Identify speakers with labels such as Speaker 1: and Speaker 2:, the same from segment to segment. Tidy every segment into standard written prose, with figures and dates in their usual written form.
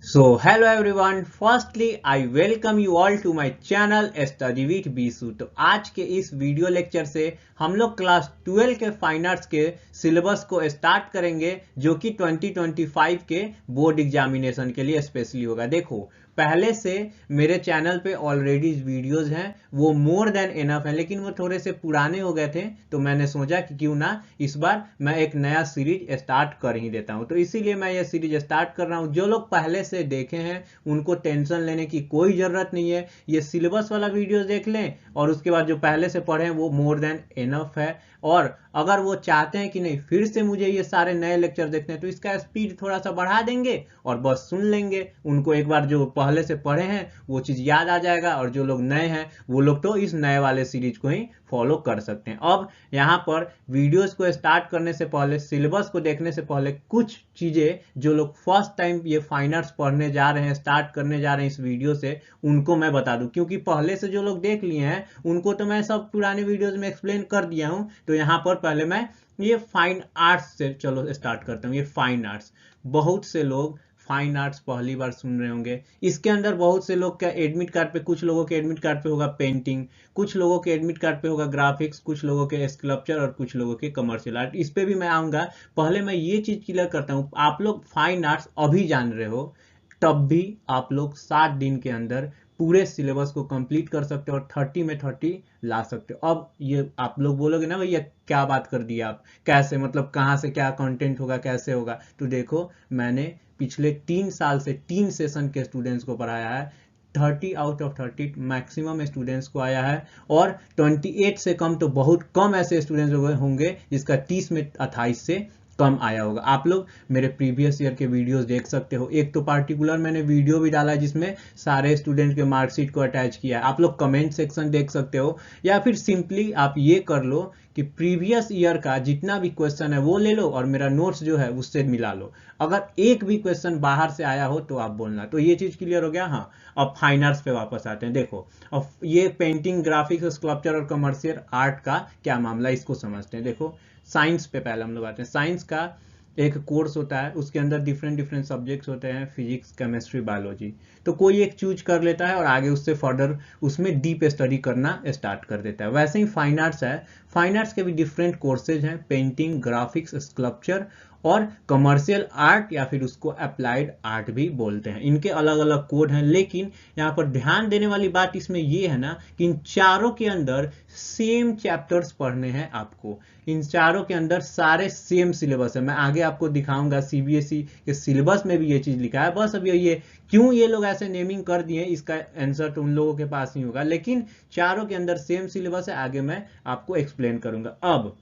Speaker 1: So hello everyone, firstly I welcome you all to my channel Study with Bisu. तो आज के इस video lecture से हम लोग क्लास 12 के फाइन आर्ट्स के सिलेबस को स्टार्ट करेंगे जो कि 2025 के बोर्ड एग्जामिनेशन के लिए स्पेशली होगा। देखो पहले से मेरे चैनल पे ऑलरेडी वीडियोस हैं, वो मोर देन इनफ है, लेकिन वो थोड़े से पुराने हो गए थे तो मैंने सोचा कि क्यों ना इस बार मैं एक नया सीरीज स्टार्ट कर ही देता हूं। तो इसीलिए मैं ये सीरीज स्टार्ट कर रहा हूं। जो लोग पहले से देखे हैं उनको टेंशन लेने की कोई जरूरत नहीं है, ये सिलेबस वाला वीडियो देख लें और उसके बाद जो पहले से पढ़े हैं वो मोर देन इनफ है। और अगर वो चाहते हैं कि नहीं फिर से मुझे ये सारे नए लेक्चर देखते हैं तो इसका स्पीड थोड़ा सा बढ़ा देंगे और बस सुन लेंगे। उनको एक बार जो पहले से पढ़े हैं वो चीज याद आ जाएगा, और जो लोग नए हैं वो लोग तो इस नए वाले सीरीज को ही फॉलो कर सकते हैं। अब यहाँ पर वीडियोस को स्टार्ट करने से पहले, सिलेबस को देखने से पहले कुछ चीजें जो लोग फर्स्ट टाइम ये फाइन आर्ट्स पढ़ने जा रहे हैं, स्टार्ट करने जा रहे हैं इस वीडियो से, उनको मैं बता दूं। क्योंकि पहले से जो लोग देख लिए हैं उनको तो मैं सब पुराने वीडियोस में एक्सप्लेन कर दिया हूं। तो यहाँ पर पहले मैं ये फाइन आर्ट्स से चलो स्टार्ट करता हूँ। ये फाइन आर्ट्स, बहुत से लोग फाइन आर्ट्स पहली बार सुन रहे होंगे। इसके अंदर बहुत से लोग का एडमिट कार्ड पे, कुछ लोगों के एडमिट कार्ड पे होगा पेंटिंग, कुछ लोगों के एडमिट कार्ड पे होगा ग्राफिक्स, कुछ लोगों के स्कल्पचर और कुछ लोगों के कमर्शियल आर्ट। इस पे भी मैं आऊंगा। पहले मैं ये चीज क्लियर करता हूँ, आप लोग फाइन आर्ट्स अभी जान रहे हो तब भी आप लोग 7 दिन के अंदर पूरे सिलेबस को कंप्लीट कर सकते हो और 30 में 30 ला सकते हो। अब ये आप लोग बोलोगे ना भैया क्या बात कर दिया आप, कैसे, मतलब कहाँ से क्या कंटेंट होगा, कैसे होगा। तो देखो मैंने पिछले 3 साल से 3 सेशन के स्टूडेंट्स को पढ़ाया है। 30 आउट ऑफ 30 मैक्सिमम स्टूडेंट्स को आया है, और 28 से कम तो बहुत कम ऐसे स्टूडेंट्स होंगे जिसका 30 में 28 से कम आया होगा। आप लोग मेरे प्रीवियस ईयर के वीडियोस देख सकते हो। एक तो पार्टिकुलर मैंने वीडियो भी डाला है जिसमें सारे स्टूडेंट के मार्कशीट को अटैच किया है। आप लोग कमेंट सेक्शन देख सकते हो, या फिर सिंपली आप ये कर लो कि प्रीवियस ईयर का जितना भी क्वेश्चन है वो ले लो और मेरा नोट्स जो है उससे मिला लो। अगर एक भी क्वेश्चन बाहर से आया हो तो आप बोलना। तो ये चीज क्लियर हो गया। हाँ, अब फाइन आर्ट्स पे वापस आते हैं। देखो अब ये पेंटिंग, ग्राफिक्स, स्कल्पचर और कमर्शियल आर्ट का क्या मामला, इसको समझते हैं। देखो साइंस पे पहले हम लोग आते हैं। साइंस का एक कोर्स होता है, उसके अंदर डिफरेंट डिफरेंट सब्जेक्ट्स होते हैं, फिजिक्स, केमिस्ट्री, बायोलॉजी। तो कोई एक चूज कर लेता है और आगे उससे फर्दर उसमें डीप स्टडी करना स्टार्ट कर देता है। वैसे ही फाइन आर्ट्स है। फाइन आर्ट्स के भी डिफरेंट कोर्सेज हैं, पेंटिंग, ग्राफिक्स, स्कल्पचर और कमर्शियल आर्ट, या फिर उसको अप्लाइड आर्ट भी बोलते हैं। इनके अलग अलग कोड हैं, लेकिन यहाँ पर ध्यान देने वाली बात इसमें ये है ना कि इन चारों के अंदर सेम चैप्टर्स पढ़ने हैं आपको। इन चारों के अंदर सारे सेम सिलेबस है। मैं आगे आपको दिखाऊंगा सीबीएसई के सिलेबस में भी ये चीज लिखा है। बस अब ये क्यों ये लोग ऐसे नेमिंग कर दिए इसका आंसर तो उन लोगों के पास ही होगा, लेकिन चारों के अंदर सेम सिलेबस है। आगे मैं आपको एक्सप्लेन करूंगा। अब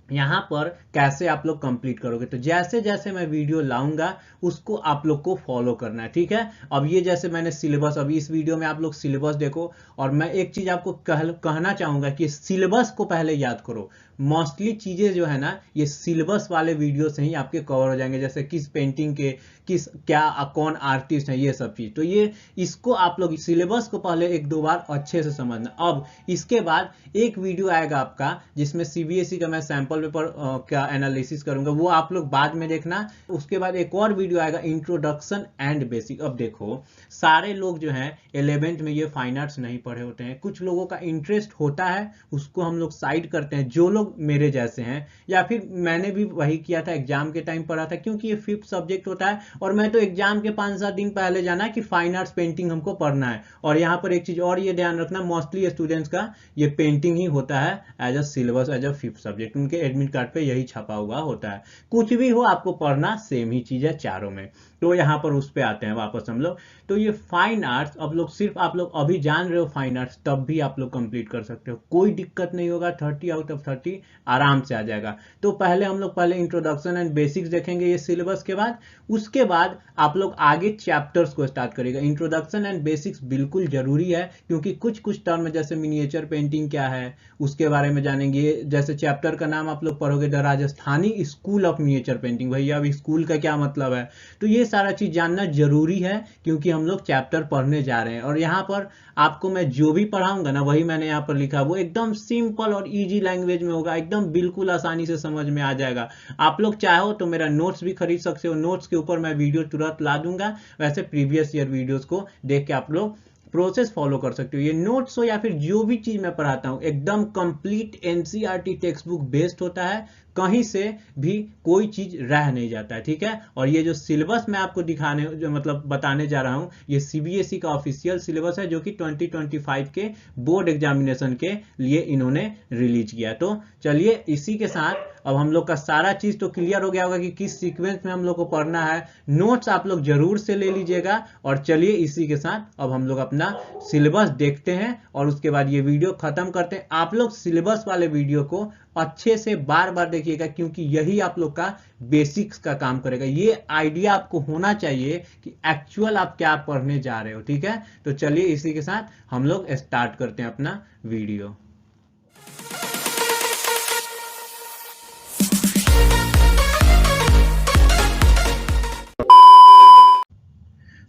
Speaker 1: यहाँ पर कैसे आप लोग कंप्लीट करोगे, तो जैसे जैसे मैं वीडियो लाऊंगा उसको आप लोग को फॉलो करना है, ठीक है। अब ये जैसे मैंने सिलेबस, अभी इस वीडियो में आप लोग सिलेबस देखो, और मैं एक चीज आपको कहना चाहूंगा कि सिलेबस को पहले याद करो। मोस्टली चीजें जो है ना ये सिलेबस वाले वीडियो से ही आपके कवर हो जाएंगे, जैसे किस पेंटिंग के किस क्या कौन आर्टिस्ट है, ये सब चीज। तो ये इसको आप लोग सिलेबस को पहले 1-2 बार अच्छे से समझना। अब इसके बाद एक वीडियो आएगा आपका जिसमें सीबीएसई का मैं सैंपल पेपर का एनालिसिस करूंगा, वो आप लोग बाद में देखना। उसके बाद एक और वीडियो आएगा इंट्रोडक्शन एंड बेसिक। अब देखो सारे लोग जो हैं 11th में ये फाइन आर्ट्स नहीं पढ़े होते हैं, कुछ लोगों का इंटरेस्ट होता है, उसको हम लोग साइड करते हैं। जो लोग मेरे जैसे हैं, या फिर मैंने भी वही किया था, एग्जाम के टाइम पढ़ा था, क्योंकि ये 5th सब्जेक्ट होता है और मैं तो एग्जाम के 5-7 दिन पहले जाना कि फाइन आर्ट्स पेंटिंग हमको पढ़ना है। और यहाँ पर एक चीज और ये ध्यान रखना, मोस्टली स्टूडेंट्स का ये पेंटिंग ही होता है as a syllabus, as a 5th subject. उनके एडमिट कार्ड पे यही छपा हुआ होता है। कुछ भी हो आपको पढ़ना सेम ही चीज है चारों में। तो यहाँ पर उस पे आते हैं वापस हम लोग। तो ये फाइन आर्ट्स अब लोग सिर्फ आप लोग अभी जान रहे हो फाइन आर्ट्स, तब भी आप लोग कंप्लीट कर सकते हो, कोई दिक्कत नहीं होगा। 30 आउट ऑफ 30 आराम से आ जाएगा। तो पहले हम लोग इंट्रोडक्शन एंड बेसिक्स देखेंगे ये सिलेबस के बाद। उसके बाद आप लोग आगे चैप्टर्स को स्टार्ट करेगा। इंट्रोडक्शन एंड बेसिक्स बिल्कुल जरूरी है, क्योंकि कुछ कुछ टर्म जैसे मिनिएचर पेंटिंग क्या है उसके बारे में जानेंगे। जैसे चैप्टर का नाम आप लोग पढ़ोगे the Rajasthani school of miniature painting, भैया अब स्कूल का क्या मतलब है। तो ये सारा चीज जानना जरूरी है क्योंकि हम लोग चैप्टर पढ़ने जा रहे हैं। और यहाँ पर आपको मैं जो भी पढ़ाऊंगा ना वही मैंने यहाँ पर लिखा, वो एकदम सिंपल और इजी लैंग्वेज में होगा, एकदम बिल्कुल आसानी से समझ में आ जाएगा। आप लोग चाहो तो मेरा नोट्स भी खरीद सकते हो, नोट्स के ऊपर मैं वीडियो तुरंत ला दूंगा, वैसे प्रीवियस ईयर वीडियोस को देख के आप लोग प्रोसेस फॉलो कर सकते हो। ये नोट्स हो या फिर जो भी चीज मैं पढ़ाता हूँ एकदम complete NCERT text book based होता है, कहीं से भी कोई चीज रह नहीं जाता है, ठीक है। और ये जो सिलेबस मैं आपको दिखाने जो मतलब बताने जा रहा हूँ, ये सीबीएसई का ऑफिशियल सिलेबस है जो कि 2025 के बोर्ड एग्जामिनेशन के लिए इन्होंने रिलीज किया। तो चलिए इसी के साथ अब हम लोग का सारा चीज तो क्लियर हो गया होगा कि किस सीक्वेंस में हम लोग को पढ़ना है। नोट्स आप लोग जरूर से ले लीजिएगा। और चलिए इसी के साथ अब हम लोग अपना सिलेबस देखते हैं और उसके बाद ये वीडियो खत्म करते हैं। आप लोग सिलेबस वाले वीडियो को अच्छे से बार बार देखिएगा क्योंकि यही आप लोग का बेसिक्स का काम करेगा। ये आइडिया आपको होना चाहिए कि एक्चुअल आप क्या पढ़ने जा रहे हो, ठीक है। तो चलिए इसी के साथ हम लोग स्टार्ट करते हैं अपना वीडियो।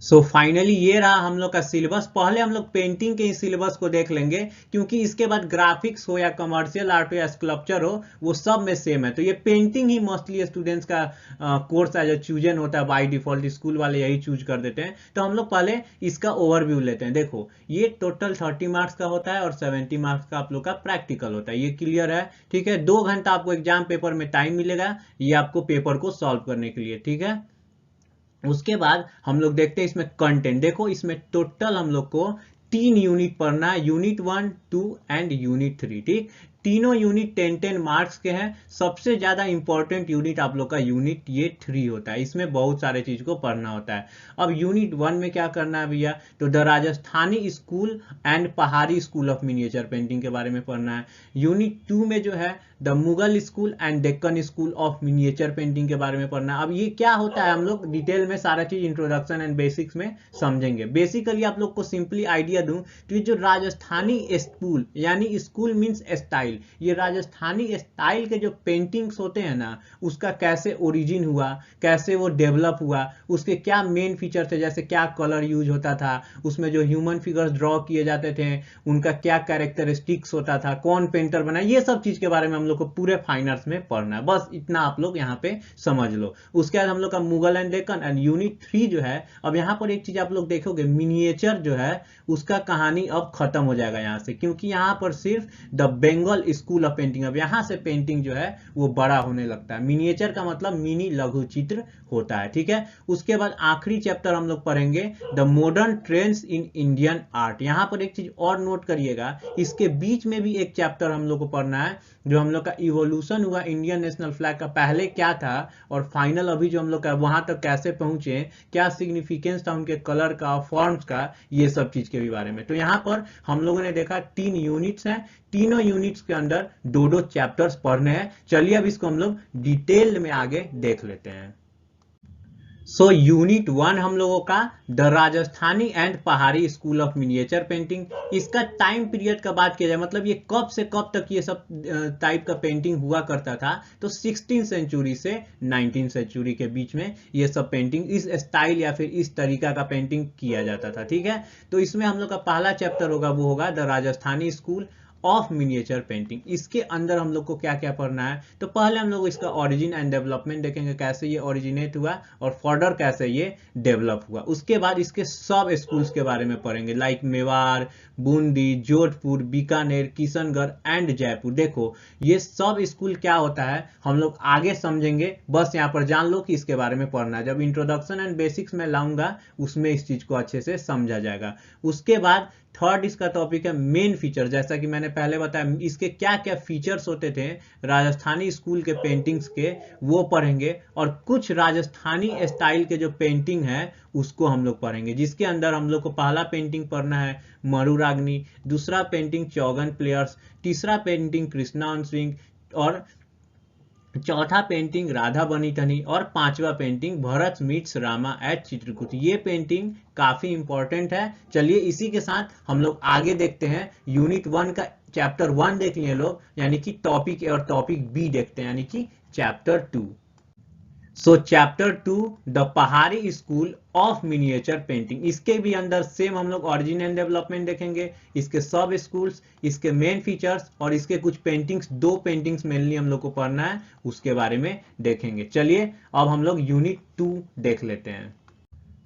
Speaker 1: सो फाइनली ये रहा हम लोग का सिलेबस। पहले हम लोग पेंटिंग के सिलेबस को देख लेंगे क्योंकि इसके बाद ग्राफिक्स हो या कमर्शियल आर्ट हो या स्कल्पचर हो वो सब में सेम है। तो ये पेंटिंग ही मोस्टली स्टूडेंट्स का कोर्स है जो चूजन होता है बाय डिफॉल्ट, स्कूल वाले यही चूज कर देते हैं। तो हम लोग पहले इसका ओवरव्यू लेते हैं। देखो ये टोटल 30 मार्क्स का होता है और 70 मार्क्स का आप लोग का प्रैक्टिकल होता है, ये क्लियर है, ठीक है। 2 घंटा आपको एग्जाम पेपर में टाइम मिलेगा ये आपको पेपर को सॉल्व करने के लिए, ठीक है। उसके बाद हम लोग देखते हैं इसमें कंटेंट। देखो इसमें टोटल हम लोग को 3 यूनिट पढ़ना है, यूनिट 1, 2 एंड यूनिट 3, ठीक। तीनों यूनिट 10-10 मार्क्स के हैं। सबसे ज्यादा इंपॉर्टेंट यूनिट आप लोग का यूनिट ये 3 होता है, इसमें बहुत सारे चीज को पढ़ना होता है। अब यूनिट 1 में क्या करना है भैया, तो the Rajasthani school and Pahari school of miniature painting के बारे में पढ़ना है। यूनिट 2 में जो है the Mughal school and Deccan school of miniature painting के बारे में पढ़ना है। अब ये क्या होता है हम लोग डिटेल में सारा चीज इंट्रोडक्शन एंड बेसिक्स में समझेंगे। बेसिकली आप लोग को सिंपली आइडिया दूं तो ये जो राजस्थानी स्कूल यानी स्कूल मीन्स स्टाइल, ये राजस्थानी स्टाइल के जो पेंटिंग्स होते हैं ना उसका कैसे ओरिजिन हुआ, कैसे वो डेवलप हुआ, उसके क्या मेन फीचर थे, जैसे क्या कलर यूज होता था, उसमें जो ह्यूमन फिगर्स ड्रॉ किए जाते थे उनका क्या कैरेक्टरिस्टिक्स होता था, कौन पेंटर बना, ये सब चीज के बारे में हम लोग को पूरे फाइन आर्ट्स में पढ़ना है। बस इतना आप लोग यहाँ पे समझ लो। उसके बाद हम लोग का Mughal and Deccan and unit 3 जो है, अब यहाँ पर एक चीज आप लोग देखोगे मिनिएचर जो है उसका कहानी अब खत्म हो जाएगा यहाँ से, क्योंकि यहाँ पर सिर्फ the Bengal school of painting, अब यहाँ से पेंटिंग जो है वो बड़ा होने लगता है। मिनिएचर का मतलब मिनी लघु चित्र होता है, ठीक है। उसके बाद आखिरी चैप्टर हम लोग पढ़ेंगे the modern trends in Indian art. यहाँ पर एक चीज और नोट करिएगा, इसके बीच में भी एक चैप्टर हम लोग को पढ़ना है जो हम लोग का इवोल्यूशन हुआ इंडियन नेशनल फ्लैग का, पहले क्या था और फाइनल अभी जो हम लोग का वहां तक कैसे पहुंचे, क्या सिग्निफिकेंस था उनके कलर का, फॉर्म्स का, ये सब चीज के भी बारे में। तो यहाँ पर हम लोगों ने देखा 3 यूनिट्स हैं, तीनों यूनिट्स के अंदर 2-2 चैप्टर्स पढ़ने हैं। चलिए अब इसको हम लोग डिटेल में आगे देख लेते हैं। सो यूनिट 1 हम लोगों का the Rajasthani and Pahari school of miniature painting. इसका टाइम पीरियड का बात किया जाए, मतलब ये कब से कब तक ये सब टाइप का पेंटिंग हुआ करता था, तो 16th सेंचुरी से 19th सेंचुरी के बीच में ये सब पेंटिंग इस स्टाइल या फिर इस तरीका का पेंटिंग किया जाता था, ठीक है। तो इसमें हम लोग का पहला चैप्टर होगा वो होगा the Rajasthani school of miniature painting. इसके अंदर हम लोग को क्या क्या पढ़ना है, तो पहले हम लोग इसका ओरिजिन एंड डेवलपमेंट देखेंगे, कैसे ये ओरिजिनेट हुआ और फर्दर कैसे ये डेवलप हुआ। उसके बाद इसके सब स्कूल्स के बारे में पढ़ेंगे, लाइक मेवाड़, बूंदी, जोधपुर, बीकानेर, किशनगढ़ एंड जयपुर। देखो ये सब स्कूल क्या होता है हम लोग आगे समझेंगे, बस यहाँ पर जान लो कि इसके बारे में पढ़ना है। जब इंट्रोडक्शन एंड बेसिक्स में लाऊंगा उसमें इस चीज को अच्छे से समझा जाएगा। उसके बाद थर्ड इसका टॉपिक है मेन फीचर, जैसा कि मैंने पहले बताया इसके क्या क्या फीचर्स होते थे राजस्थानी स्कूल के पेंटिंग्स के, वो पढ़ेंगे। और कुछ राजस्थानी स्टाइल के जो पेंटिंग है उसको हम लोग पढ़ेंगे, जिसके अंदर हम लोग को पहला पेंटिंग पढ़ना है मरुराग्नि, दूसरा पेंटिंग चौगन प्लेयर्स, तीसरा पेंटिंग कृष्णा सिंह और चौथा पेंटिंग राधा बनी ठनी और पांचवा painting Bharat meets Rama at Chitrakoot. ये पेंटिंग काफी इंपॉर्टेंट है। चलिए इसी के साथ हम लोग आगे देखते हैं। यूनिट 1 का चैप्टर 1 देख लिए लोग, यानी कि टॉपिक ए और टॉपिक बी देखते हैं, यानी कि चैप्टर 2। सो चैप्टर 2 द पहाड़ी स्कूल ऑफ मिनिएचर पेंटिंग, इसके भी अंदर सेम हम लोग ऑरिजिन एंड डेवलपमेंट देखेंगे, इसके सब स्कूल्स, इसके मेन फीचर्स और इसके कुछ पेंटिंग्स, 2 पेंटिंग्स मेनली हम लोग को पढ़ना है, उसके बारे में देखेंगे। चलिए अब हम लोग यूनिट 2 देख लेते हैं।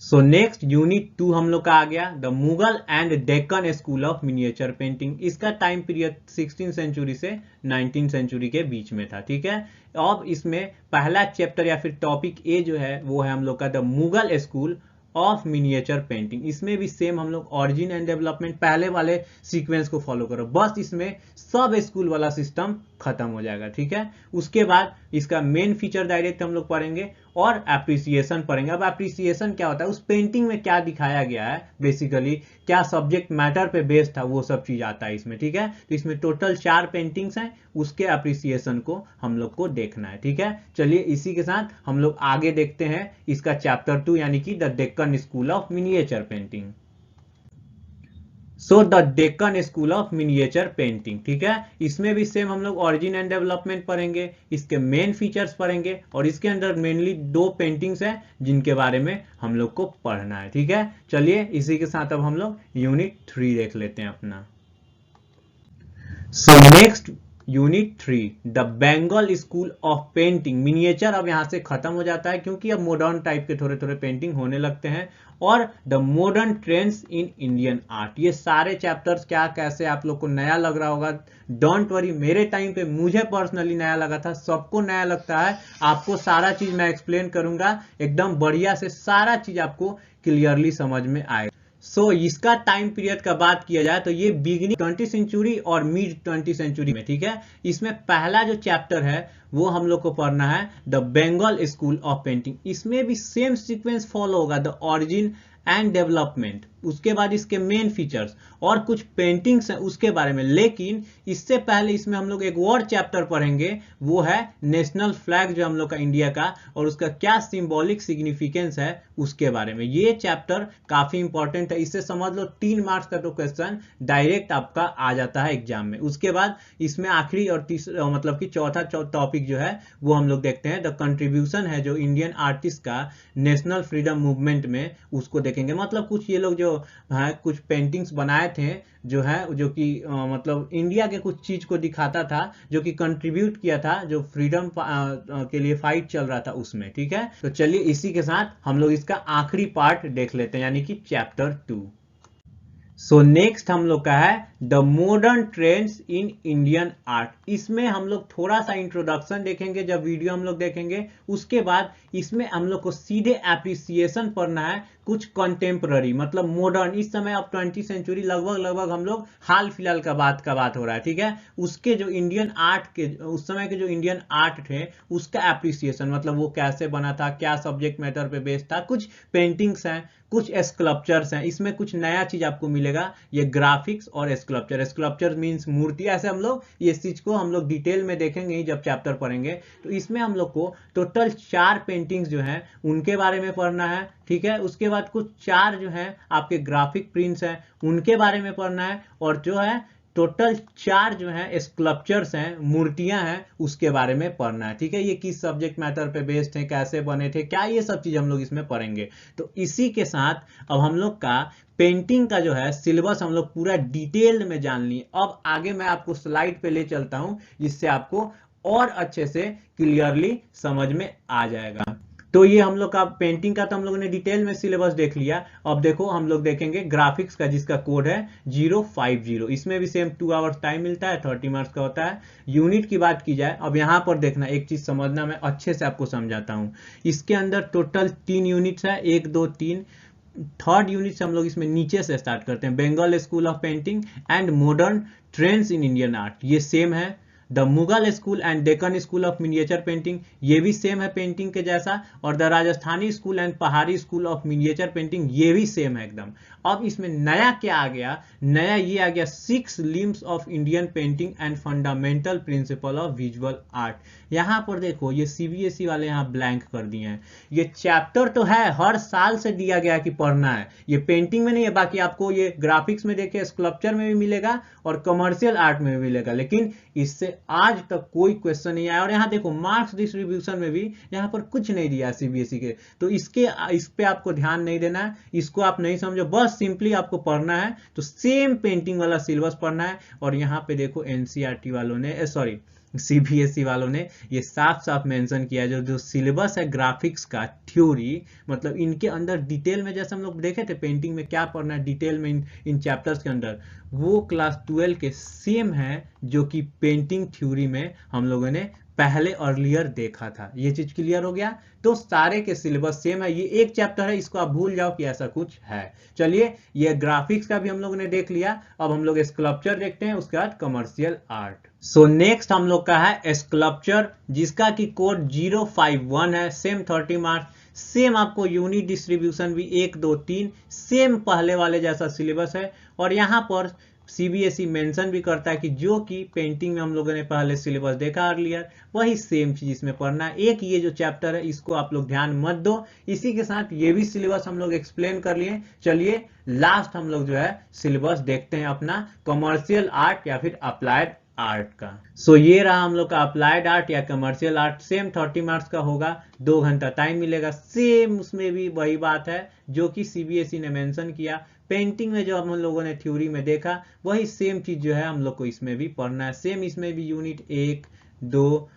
Speaker 1: सो नेक्स्ट यूनिट 2 हम लोग का आ गया the Mughal and Deccan school of miniature painting. इसका टाइम पीरियड 16th सेंचुरी से 19th सेंचुरी के बीच में था, ठीक है। अब इसमें पहला चैप्टर या फिर टॉपिक ए जो है वो है हम लोग का the Mughal school of miniature painting. इसमें भी सेम हम लोग ऑरिजिन एंड डेवलपमेंट पहले वाले सीक्वेंस को फॉलो करो, बस इसमें सब स्कूल वाला सिस्टम खत्म हो जाएगा, ठीक है। उसके बाद इसका मेन फीचर डायरेक्ट हम लोग पढ़ेंगे और एप्रिसिएशन पढ़ेंगे। अब एप्रिसिएशन क्या होता है, उस पेंटिंग में क्या दिखाया गया है, बेसिकली क्या सब्जेक्ट मैटर पे बेस्ड था, वो सब चीज आता है इसमें, ठीक है। तो इसमें टोटल 4 पेंटिंग्स हैं, उसके एप्रिसिएशन को हम लोग को देखना है, ठीक है। चलिए इसी के साथ हम लोग आगे देखते हैं इसका चैप्टर 2 यानी कि the Deccan school of miniature painting. So the Deccan school of miniature painting, ठीक है। इसमें भी सेम हम लोग ऑरिजिन एंड डेवलपमेंट पढ़ेंगे, इसके मेन फीचर्स पढ़ेंगे और इसके अंदर मेनली 2 पेंटिंग्स हैं जिनके बारे में हम लोग को पढ़ना है, ठीक है। चलिए इसी के साथ अब हम लोग यूनिट 3 देख लेते हैं अपना। So next unit 3 the Bengal school of painting miniature. अब यहां से खत्म हो जाता है क्योंकि अब मॉडर्न टाइप के थोड़े थोड़े पेंटिंग होने लगते हैं। और the modern trends in Indian art, ये सारे चैप्टर्स क्या कैसे आप लोग को नया लग रहा होगा, डोंट वरी, मेरे टाइम पे मुझे पर्सनली नया लगा था, सबको नया लगता है। आपको सारा चीज मैं एक्सप्लेन करूंगा, एकदम बढ़िया से सारा चीज आपको क्लियरली समझ में आएगा। सो इसका टाइम पीरियड का बात किया जाए तो ये बिगिनिंग 20th सेंचुरी और मिड 20th सेंचुरी में, ठीक है। इसमें पहला जो चैप्टर है वो हम लोग को पढ़ना है the Bengal school of painting. इसमें भी सेम सीक्वेंस फॉलो होगा, द ऑरिजिन एंड डेवलपमेंट, उसके बाद इसके मेन फीचर्स और कुछ पेंटिंग्स हैं उसके बारे में। लेकिन इससे पहले इसमें हम लोग एक और चैप्टर पढ़ेंगे, वो है नेशनल फ्लैग जो हम लोग का इंडिया का, और उसका क्या सिंबॉलिक सिग्निफिकेंस है उसके बारे में। ये चैप्टर काफी इंपॉर्टेंट है, इससे समझ लो 3 मार्क्स का तो क्वेश्चन डायरेक्ट आपका आ जाता है एग्जाम में। उसके बाद इसमें आखिरी और तीसरा मतलब कि चौथा टॉपिक जो है वो हम लोग देखते हैं द कंट्रीब्यूशन है जो इंडियन आर्टिस्ट का नेशनल फ्रीडम मूवमेंट में, उसको देखेंगे। मतलब कुछ ये लोग जो है कुछ पेंटिंग्स बनाए थे जो है जो कि मतलब इंडिया के कुछ चीज को दिखाता था, जो कि कंट्रीब्यूट किया था जो फ्रीडम के लिए फाइट चल रहा था उसमें, ठीक है। तो चलिए इसी के साथ हम लोग इसका आखिरी पार्ट देख लेते हैं यानी कि चैप्टर 2। सो नेक्स्ट हम लोग का है the modern trends in Indian art. इसमें हम लोग थोड़ा सा इंट्रोडक्शन देखेंगे जब वीडियो हम लोग देखेंगे, उसके बाद इसमें हम लोग को सीधे एप्रिसिएशन पढ़ना है कुछ कंटेम्पररी मतलब मॉडर्न, इस समय अब 20th सेंचुरी लगभग हम लोग हाल फिलहाल का बात हो रहा है, ठीक है। उसके जो इंडियन आर्ट के उस समय के जो इंडियन आर्ट थे उसका एप्रिसिएशन, मतलब वो कैसे बना था, क्या सब्जेक्ट मैटर पे बेस्ड था, कुछ पेंटिंग्स हैं, कुछ स्कल्पचर्स हैं, इसमें कुछ नया चीज आपको मिलेगा, ये ग्राफिक्स और स्कल्पचर मींस मूर्ति। ऐसे हम लोग ये चीज को हम लोग डिटेल में देखेंगे ही जब चैप्टर पढ़ेंगे। तो इसमें हम लोग को टोटल 4 पेंटिंग्स जो हैं उनके बारे में पढ़ना है, ठीक है। उसके बाद कुछ 4 जो है आपके ग्राफिक प्रिंट्स हैं उनके बारे में पढ़ना है, और जो है टोटल 4 जो है स्कल्पचर्स हैं, मूर्तियां हैं, उसके बारे में पढ़ना है, ठीक है। ये किस सब्जेक्ट मैटर पे बेस्ड है, कैसे बने थे, क्या ये सब चीज हम लोग इसमें पढ़ेंगे। तो इसी के साथ अब हम लोग का पेंटिंग का जो है सिलेबस हम लोग पूरा डिटेल में जान लिए। अब आगे मैं आपको स्लाइड पे ले चलता हूं जिससे आपको और अच्छे से क्लियरली समझ में आ जाएगा। तो ये हम लोग का पेंटिंग का तो हम लोगों ने डिटेल में सिलेबस देख लिया। अब देखो हम लोग देखेंगे ग्राफिक्स का जिसका कोड है 050। इसमें भी सेम 2 आवर्स टाइम मिलता है, 30 मार्क्स का होता है। यूनिट की बात की जाए, अब यहाँ पर देखना एक चीज समझना, मैं अच्छे से आपको समझाता हूँ। इसके अंदर टोटल 3 यूनिट्स है, 1 2 3। थर्ड यूनिट से हम लोग इसमें नीचे से स्टार्ट करते हैं, Bengal school of painting and modern trends in Indian art, ये सेम है। The Mughal school and Deccan school of miniature painting, ये भी सेम है पेंटिंग के जैसा। और the Rajasthani school and Pahari school of miniature painting, ये भी सेम है एकदम। अब इसमें नया क्या आ गया, नया ये आ गया 6 limbs of Indian painting and fundamental principle of visual art. यहाँ पर देखो ये सीबीएसई वाले यहाँ ब्लैंक कर दिए हैं। ये चैप्टर तो है, हर साल से दिया गया कि पढ़ना है, ये पेंटिंग में नहीं है। बाकी आपको ये ग्राफिक्स में देखे स्कल्पचर में भी मिलेगा और कमर्शियल आर्ट में भी मिलेगा, लेकिन इससे आज तक कोई क्वेश्चन नहीं आया। और यहाँ देखो मार्क्स डिस्ट्रीब्यूशन में भी यहाँ पर कुछ नहीं दिया सीबीएसई के, तो इस पे आपको ध्यान नहीं देना है, इसको आप नहीं समझो, बस सिंपली आपको पढ़ना है। तो सेम पेंटिंग वाला सिलेबस पढ़ना है। और यहाँ पे देखो एनसीईआरटी वालों ने सॉरी सीबीएसई वालों ने ये साफ साफ मेंशन किया जो सिलेबस है ग्राफिक्स का थ्योरी, मतलब इनके अंदर डिटेल में, जैसे हम लोग देखे थे पेंटिंग में क्या पढ़ना है डिटेल में इन चैप्टर्स के अंदर, वो क्लास 12 के सेम है जो कि पेंटिंग थ्योरी में हम लोगों ने पहले अर्लियर देखा था। ये चीज क्लियर हो गया। तो सारे के सिलेबस सेम है, ये एक चैप्टर है, इसको आप भूल जाओ कि ऐसा कुछ है। चलिए ये ग्राफिक्स का भी हम लोगों ने देख लिया। अब हम लोग स्कल्पचर देखते हैं, उसके बाद कमर्शियल आर्ट। सो नेक्स्ट हम लोग का है स्कल्पचर, जिसका की कोड 051 है, सेम 30 मार्क्स, सेम आपको यूनिट डिस्ट्रीब्यूशन भी 1 2 3 सेम पहले वाले जैसा सिलेबस है। और यहाँ पर सीबीएसई मेंशन भी करता है कि जो कि पेंटिंग में हम लोगों ने पहले सिलेबस देखा अर्लियर, वही सेम चीज इसमें पढ़ना है। एक ये जो चैप्टर है इसको आप लोग ध्यान मत दो। इसी के साथ ये भी सिलेबस हम लोग एक्सप्लेन कर लिए। चलिए लास्ट हम लोग जो है सिलेबस देखते हैं अपना कमर्शियल आर्ट या फिर अप्लाइड आर्ट का। सो ये रहा हम लोग का अप्लाइड आर्ट या कमर्शियल आर्ट, सेम 30 मार्क्स का होगा, 2 घंटा टाइम मिलेगा। सेम उसमें भी वही बात है जो कि सीबीएसई ने मेंशन किया। पेंटिंग में जो हम लोगों ने थ्योरी में देखा वही सेम चीज जो है हम लोग को इसमें भी पढ़ना है। सेम इसमें भी यूनिट 1 2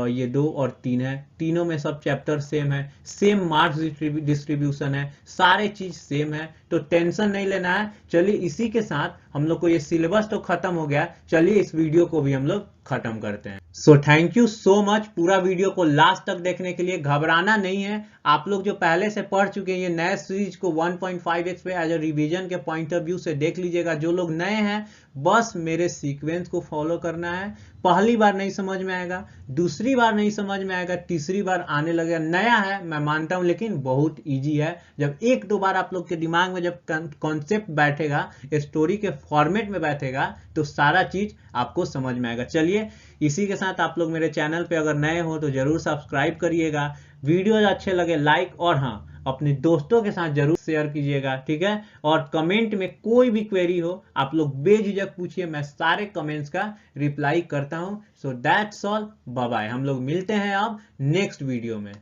Speaker 1: ये 2 और 3 है, तीनों में सब चैप्टर सेम है, सेम मार्क्स डिस्ट्रीब्यूशन है, सारे चीज सेम है, तो टेंशन नहीं लेना है। चलिए इसी के साथ हम लोग को ये सिलेबस तो खत्म हो गया, चलिए इस वीडियो को भी हम लोग खत्म करते हैं। So thank you so much पूरा वीडियो को लास्ट तक देखने के लिए। घबराना नहीं है, आप लोग जो पहले से पढ़ चुके हैं ये नए सीरीज को 1.5x पे एज ए रिवीजन के पॉइंट ऑफ व्यू से देख लीजिएगा। जो लोग नए हैं बस मेरे सीक्वेंस को फॉलो करना है। पहली बार नहीं समझ में आएगा, दूसरी बार नहीं समझ में आएगा, तीसरी बार आने लगेगा। नया है मैं मानता हूं, लेकिन बहुत इजी है। जब 1-2 बार आप लोग के दिमाग में जब कॉन्सेप्ट बैठेगा, स्टोरी के फॉर्मेट में बैठेगा, तो सारा चीज आपको समझ में आएगा। चलिए इसी के साथ आप लोग मेरे चैनल पे अगर नए हो तो जरूर सब्सक्राइब करिएगा, वीडियो अच्छे लगे लाइक, और हाँ अपने दोस्तों के साथ जरूर शेयर कीजिएगा, ठीक है। और कमेंट में कोई भी क्वेरी हो आप लोग बेझिझक पूछिए, मैं सारे कमेंट्स का रिप्लाई करता हूं। So that's all, bye bye. हम लोग मिलते हैं अब नेक्स्ट वीडियो में।